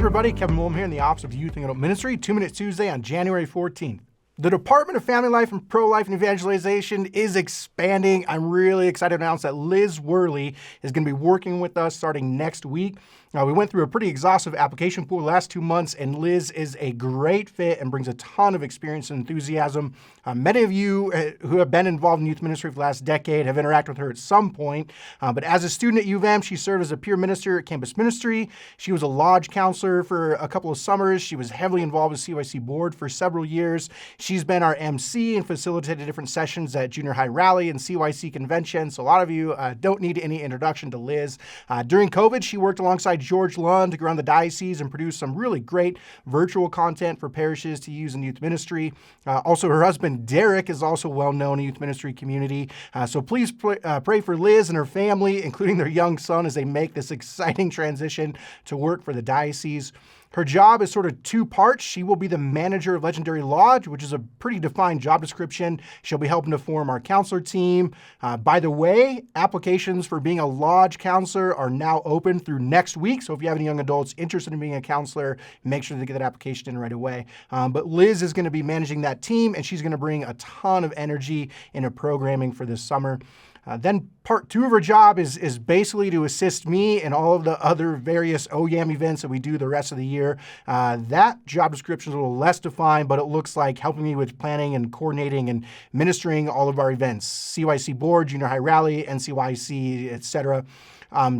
everybody, Kevin Molm here in the Office of Youth and Adult Ministry, 2 Minute Tuesday on January 14th. The Department of Family Life and Pro-Life and Evangelization is expanding. I'm really excited to announce that Liz Worley is going to be working with us starting next week. We went through a pretty exhaustive application pool the last 2 months, and Liz is a great fit and brings a ton of experience and enthusiasm. Many of you who have been involved in youth ministry for the last decade have interacted with her at some point. But as a student at U of M, she served as a peer minister at campus ministry. She was a lodge counselor for a couple of summers. She was heavily involved with CYC board for several years. She's been our MC and facilitated different sessions at junior high rally and CYC convention. So a lot of you don't need any introduction to Liz. During COVID, she worked alongside George Lund to go around the diocese and produce some really great virtual content for parishes to use in youth ministry. Also, her husband, Derek, is also well-known in the youth ministry community. So please pray for Liz and her family, including their young son, as they make this exciting transition to work for the diocese. Her job is sort of two parts. She will be the manager of Legendary Lodge, which is a pretty defined job description. She'll be helping to form our counselor team. By the way, applications for being a lodge counselor are now open through next week. So if you have any young adults interested in being a counselor, make sure to get that application in right away. But Liz is going to be managing that team, and she's going to bring a ton of energy into programming for this summer. Then part two of her job is basically to assist me in all of the other various OYAM events that we do the rest of the year. That job description is a little less defined, but it looks like helping me with planning and coordinating and ministering all of our events, CYC board, junior high rally, NCYC, etc.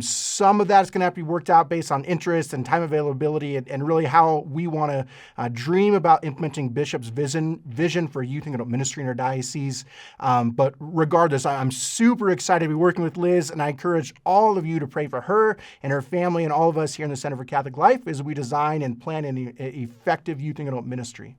Some of that is going to have to be worked out based on interest and time availability and really how we want to dream about implementing Bishop's vision for youth and adult ministry in our diocese. But regardless, I'm super excited to be working with Liz, and I encourage all of you to pray for her and her family and all of us here in the Center for Catholic Life as we design and plan an effective youth and adult ministry.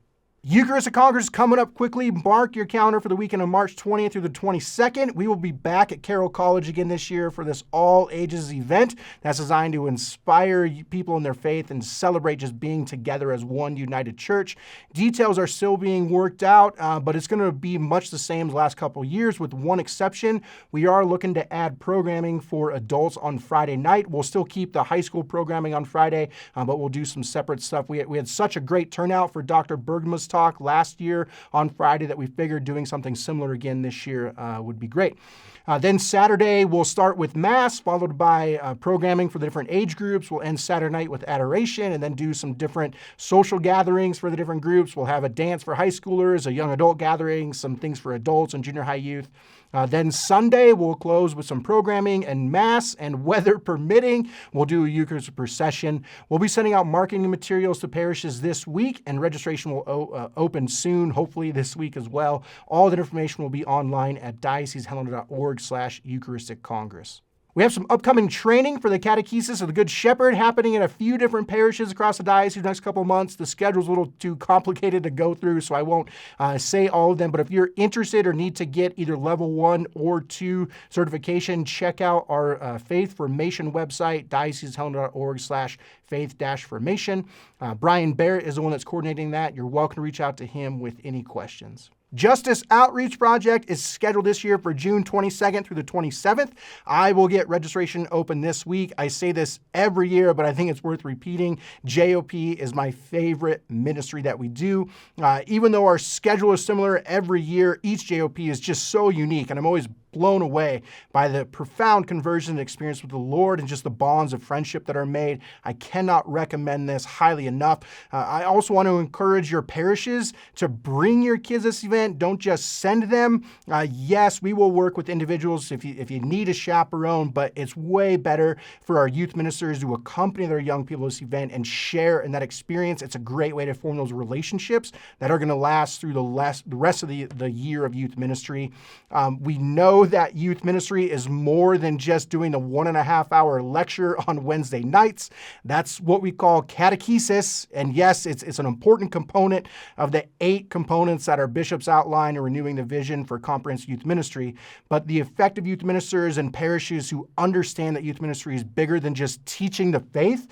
Eucharistic Congress is coming up quickly. Mark your calendar for the weekend of March 20th through the 22nd. We will be back at Carroll College again this year for this all-ages event that's designed to inspire people in their faith and celebrate just being together as one united church. Details are still being worked out, but it's going to be much the same as the last couple of years with one exception. We are looking to add programming for adults on Friday night. We'll still keep the high school programming on Friday, but we'll do some separate stuff. We had such a great turnout for Dr. Bergma's talk last year on Friday that we figured doing something similar again this year would be great. Then Saturday, we'll start with Mass, followed by programming for the different age groups. We'll end Saturday night with adoration and then do some different social gatherings for the different groups. We'll have a dance for high schoolers, a young adult gathering, some things for adults and junior high youth. Then Sunday, we'll close with some programming and Mass, and weather permitting, we'll do a Eucharistic procession. We'll be sending out marketing materials to parishes this week, and registration will open soon, hopefully this week as well. All that information will be online at diocesehelena.org/Eucharistic Congress. We have some upcoming training for the Catechesis of the Good Shepherd happening in a few different parishes across the diocese the next couple of months. The schedule's a little too complicated to go through, so I won't say all of them. But if you're interested or need to get either level 1 or 2 certification, check out our Faith Formation website, diocesehelena.org/faith-formation. Brian Barrett is the one that's coordinating that. You're welcome to reach out to him with any questions. Justice Outreach Project is scheduled this year for June 22nd through the 27th. I will get registration open this week. I say this every year, but I think it's worth repeating. JOP is my favorite ministry that we do. Even though our schedule is similar every year, each JOP is just so unique, and I'm always blown away by the profound conversion experience with the Lord and just the bonds of friendship that are made. I cannot recommend this highly enough. I also want to encourage your parishes to bring your kids to this event. Don't just send them. Yes, we will work with individuals if you need a chaperone, but it's way better for our youth ministers to accompany their young people to this event and share in that experience. It's a great way to form those relationships that are going to last through the rest of the year of youth ministry. We know that youth ministry is more than just doing the 1.5-hour lecture on Wednesday nights. That's what we call catechesis. And yes, it's an important component of the 8 components that our bishops outline in renewing the vision for comprehensive youth ministry. But the effective youth ministers and parishes who understand that youth ministry is bigger than just teaching the faith,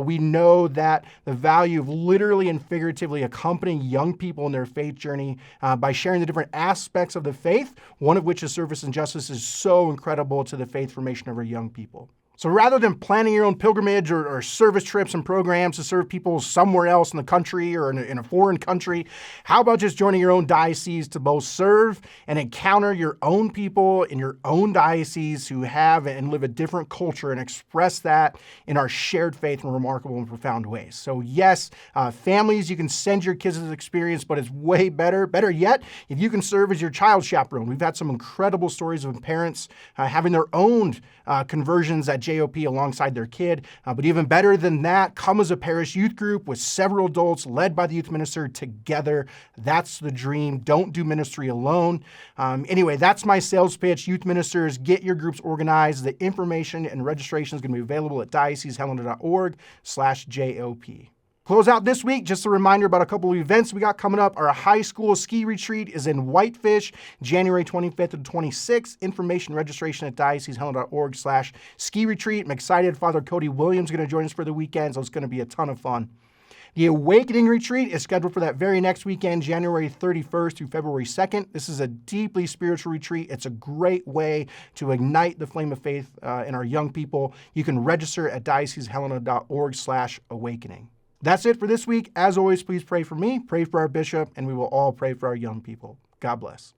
we know that the value of literally and figuratively accompanying young people in their faith journey by sharing the different aspects of the faith, one of which is service and justice, is so incredible to the faith formation of our young people. So rather than planning your own pilgrimage or service trips and programs to serve people somewhere else in the country or in a foreign country, how about just joining your own diocese to both serve and encounter your own people in your own diocese who have and live a different culture and express that in our shared faith in remarkable and profound ways. So yes, families, you can send your kids this experience, but it's way better yet, if you can serve as your child chaperone. We've had some incredible stories of parents having their own conversions at JOP alongside their kid. But even better than that, come as a parish youth group with several adults led by the youth minister together. That's the dream. Don't do ministry alone. Anyway, that's my sales pitch. Youth ministers, get your groups organized. The information and registration is going to be available at diocesehelena.org/JOP. Close out this week, just a reminder about a couple of events we got coming up. Our high school ski retreat is in Whitefish, January 25th to 26th. Information registration at diocesehelena.org/ski retreat. I'm excited. Father Cody Williams is going to join us for the weekend, so it's going to be a ton of fun. The Awakening Retreat is scheduled for that very next weekend, January 31st through February 2nd. This is a deeply spiritual retreat. It's a great way to ignite the flame of faith in our young people. You can register at diocesehelena.org/awakening. That's it for this week. As always, please pray for me, pray for our bishop, and we will all pray for our young people. God bless.